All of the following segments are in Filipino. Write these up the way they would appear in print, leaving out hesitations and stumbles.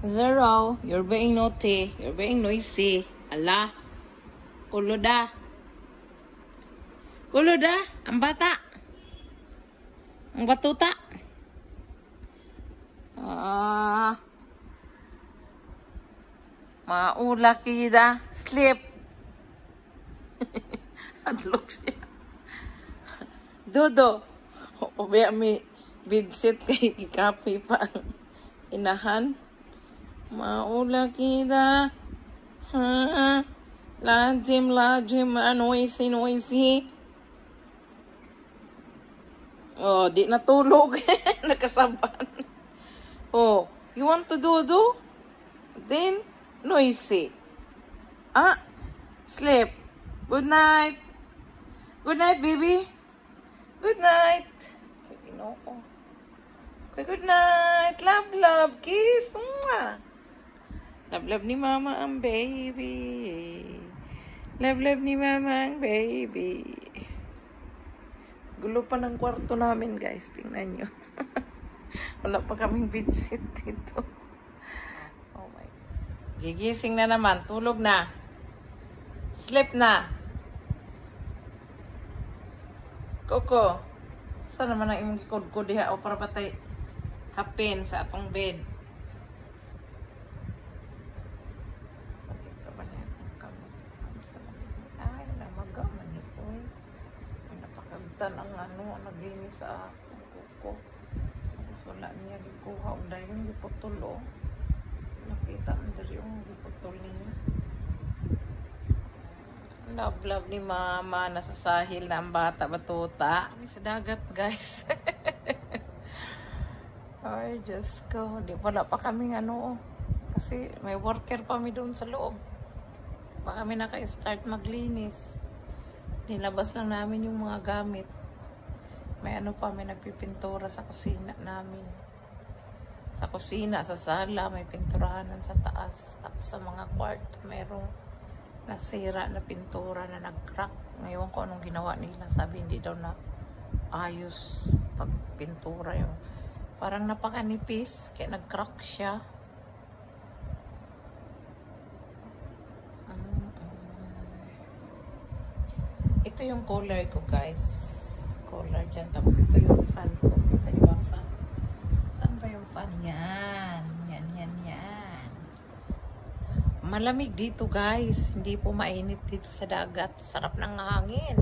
Zero, you're being naughty. You're being noisy. Ala. Kuloda. Kuloda, ang bata. Ang batuta. Maula kida. Sleep. Adlok siya. Dodo. Obya mi bidsit kay ikapi pa ang inahan. Maula kida. Lajim, noisy. Oh, di natulog. Nakasaban. Oh, you want to do? Then, noisy. Sleep. Good night. Good night, baby. Good night. Okay, good night. Love, kiss. Mwah. Love ni mama ang baby. Love ni mama ang baby. Gulo pa ng kwarto namin, guys. Tingnan nyo. Wala pa kaming bedsheet dito. Oh my God. Gigising na naman. Tulog na. Sleep na. Coco. Saan naman ang imong kod-kod diha o para patay hapin sa atong bed. Ang naglinis sa kuko. Tapos wala niya gikuha o dahil yung giputulo. Nakita mo dahil yung giputol niya. Love ni mama. Nasa sahil na ang bata batuta. Kami sa dagat, guys. Ay, Diyos ko. Wala pa kaming kasi may worker pa kami doon sa loob. Pa kami naka-start maglinis. Nilabas lang namin yung mga gamit. May may nagpipintura sa kusina namin. Sa kusina, sa sala, may pinturahanan sa taas. Tapos sa mga kwarto, mayroong nasira na pintura na nag-crack. Ngayon ko anong ginawa nila. Sabi hindi daw na ayos pag pintura yung. Parang napakanipis, kaya nag-crack siya. Ito yung collar ko, guys. Collar dyan. Tapos ito yung fan ko. Kita nyo ba ang fan? Saan ba yung fan? Yan. Yan. Malamig dito, guys. Hindi po mainit dito sa dagat. Sarap ng hangin.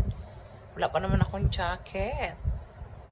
Wala pa naman akong jacket.